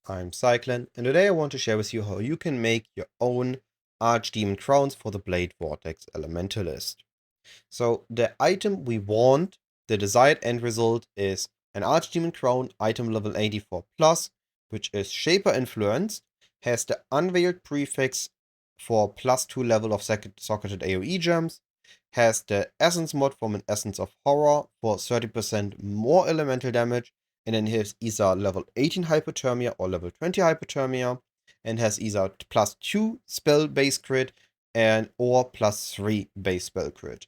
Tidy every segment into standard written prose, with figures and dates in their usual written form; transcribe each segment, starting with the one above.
I'm Cyclon, and today I want to share with you how you can make your own Archdemon Crowns for the Blade Vortex Elementalist. So the item we want, the desired end result, is an Archdemon Crown item level 84+, which is Shaper Influenced, has the unveiled prefix for +2 level of socketed AoE gems, has the Essence mod from an Essence of Horror for 30% more elemental damage, and then has either level 18 Hypothermia or level 20 Hypothermia, and has either +2 spell base crit and or +3 base spell crit.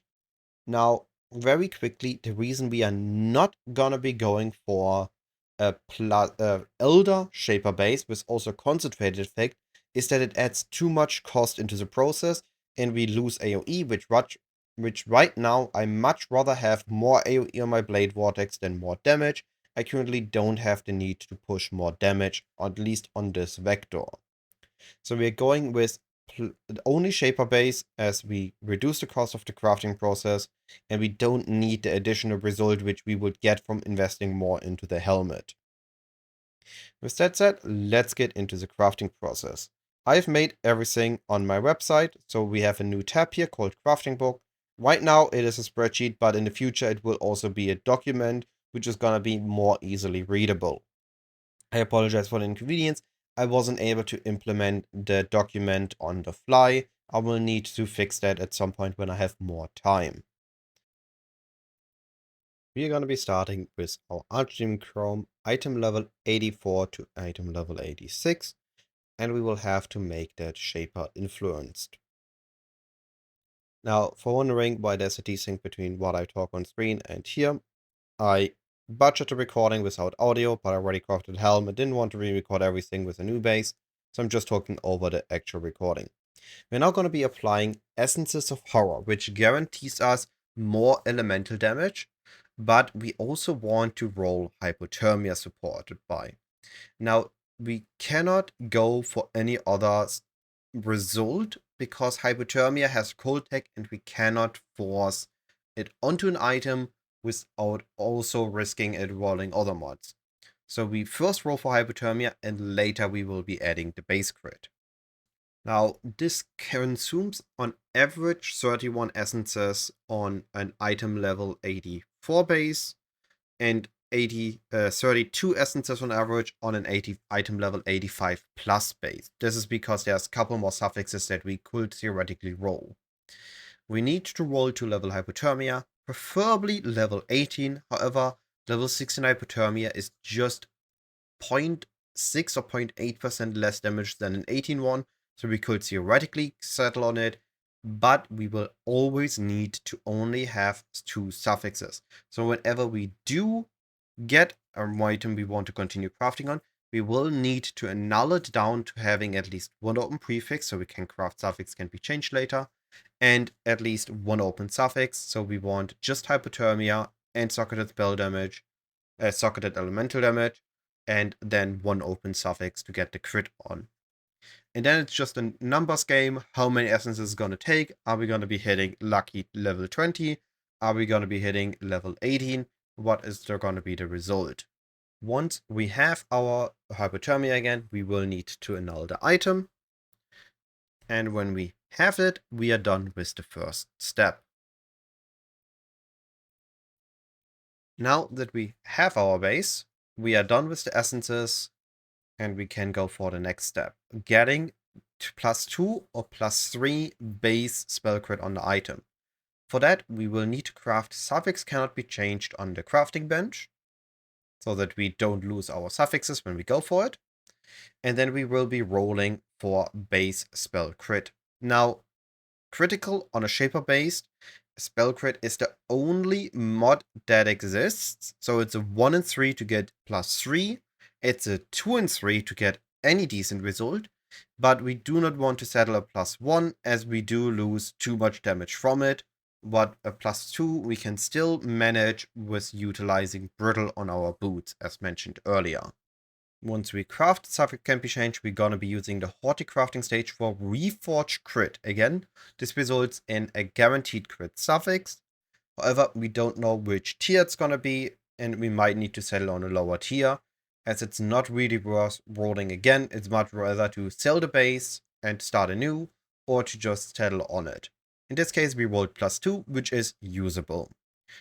Now, very quickly, the reason we are not gonna be going for a Elder Shaper base with also concentrated effect is that it adds too much cost into the process and we lose AoE, which right now I much rather have more AoE on my Blade Vortex than more damage. I currently don't have the need to push more damage, at least on this vector. So we're going with only Shaper base as we reduce the cost of the crafting process and we don't need the additional result which we would get from investing more into the helmet. With that said, let's get into the crafting process. I've made everything on my website, so we have a new tab here called Crafting Book. Right now it is a spreadsheet, but in the future it will also be a document which is gonna be more easily readable. I apologize for the inconvenience. I wasn't able to implement the document on the fly. I will need to fix that at some point when I have more time. We are going to be starting with our Archdemon Crown item level 84 to item level 86, and we will have to make that Shaper Influenced. Now, for wondering why there's a desync between what I talk on screen and here, I budgeted the recording without audio, but I already crafted Helm. I didn't want to re-record everything with a new base, so I'm just talking over the actual recording. We're now going to be applying Essences of Horror, which guarantees us more elemental damage, but we also want to roll Hypothermia supported by. Now, we cannot go for any other result because Hypothermia has cold tech and we cannot force it onto an item without also risking it rolling other mods. So we first roll for Hypothermia and later we will be adding the base crit. Now this consumes on average 31 essences on an item level 84 base and 32 essences on average on an item level 85 plus base. This is because there's a couple more suffixes that we could theoretically roll. We need to roll to level Hypothermia, preferably level 18. However, level 16 Hypothermia is just 0.6 or 0.8% less damage than an 18 one, so we could theoretically settle on it, but we will always need to only have 2 suffixes. So whenever we do get an item we want to continue crafting on, we will need to annul it down to having at least 1 open prefix, so we can craft suffix can be changed later, and at least 1 open suffix, so we want just Hypothermia and socketed spell damage, socketed elemental damage, and then 1 open suffix to get the crit on. And then it's just a numbers game. How many essences is going to take? Are we going to be hitting lucky level 20? Are we going to be hitting level 18? What is there going to be the result? Once we have our Hypothermia again, we will need to annul the item. And when we have it, we are done with the first step. Now that we have our base, we are done with the essences and we can go for the next step, getting +2 or +3 base spell crit on the item. For that, we will need to craft suffix cannot be changed on the crafting bench, so that we don't lose our suffixes when we go for it. And then we will be rolling for base spell crit. Now, critical on a Shaper based spell crit is the only mod that exists. So it's a 1 in 3 to get +3. It's a 2 in 3 to get any decent result. But we do not want to settle a +1 as we do lose too much damage from it. But a +2 we can still manage with utilizing Brittle on our boots, as mentioned earlier. Once we craft suffix can be changed, we're gonna be using the Haughty crafting stage for Reforged Crit. Again, this results in a guaranteed crit suffix. However, we don't know which tier it's gonna be, and we might need to settle on a lower tier. as it's not really worth rolling again. It's much rather to sell the base and start anew, or to just settle on it. In this case, we rolled +2, which is usable,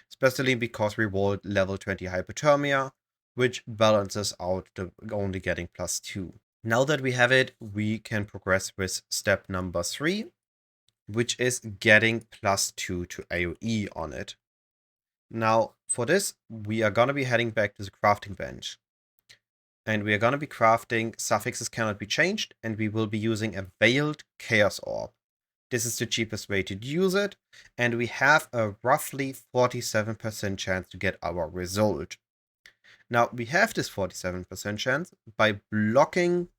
especially because we rolled level 20 hypothermia, which balances out the only getting +2. Now that we have it, we can progress with step number 3, which is getting +2 to AoE on it. Now, for this, we are going to be heading back to the crafting bench. And we are going to be crafting suffixes cannot be changed, and we will be using a Veiled Chaos Orb. This is the cheapest way to use it, and we have a roughly 47% chance to get our result. Now, we have this 47% chance by blocking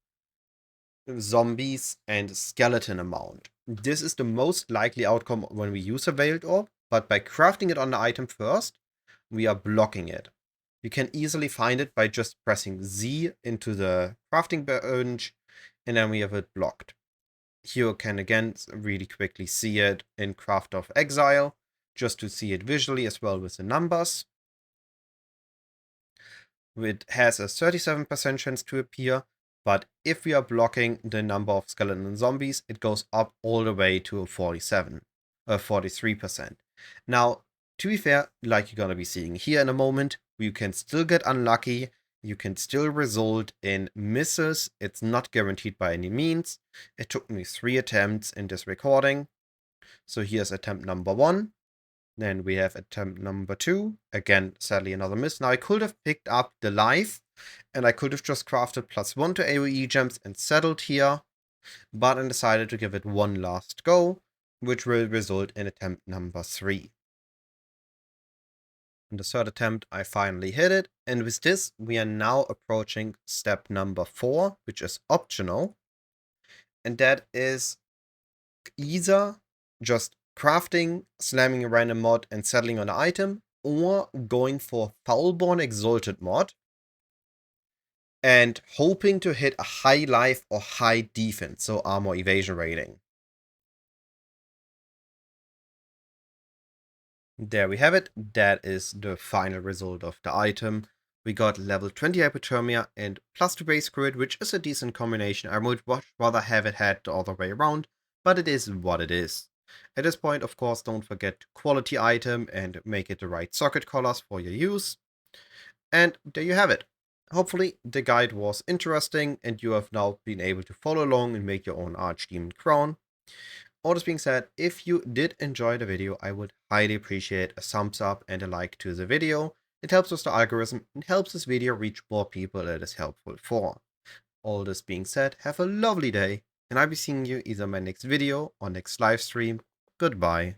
zombies and skeleton amount. This is the most likely outcome when we use a Veiled Orb, but by crafting it on the item first, we are blocking it. You can easily find it by just pressing Z into the crafting bench, and then we have it blocked. Here you can again really quickly see it in Craft of Exile, just to see it visually as well with the numbers. It has a 37% chance to appear, but if we are blocking the number of skeleton and zombies, it goes up all the way to a 43%. Now, to be fair, like you're gonna be seeing here in a moment, you can still get unlucky, you can still result in misses. It's not guaranteed by any means. It took me 3 attempts in this recording. So here's attempt number 1. Then we have attempt number 2. Again, sadly another miss. Now I could have picked up the life, and I could have just crafted +1 to AoE gems and settled here, but I decided to give it one last go, which will result in attempt number 3. In the third attempt, I finally hit it, and with this, we are now approaching step number 4, which is optional, and that is either just crafting, slamming a random mod, and settling on an item, or going for Foulborn Exalted mod, and hoping to hit a high life or high defense, so armor evasion rating. There we have it. That is the final result of the item. We got level 20 hypothermia and +2 base crit, which is a decent combination. I would much rather have it had the other way around, but it is what it is. At this point, of course, don't forget to quality item and make it the right socket colors for your use. And there you have it. Hopefully the guide was interesting and you have now been able to follow along and make your own Archdemon Crown. All this being said, if you did enjoy the video, I would highly appreciate a thumbs up and a like to the video. It helps with the algorithm and helps this video reach more people that is helpful for. All this being said, have a lovely day, and I'll be seeing you either in my next video or next live stream. Goodbye.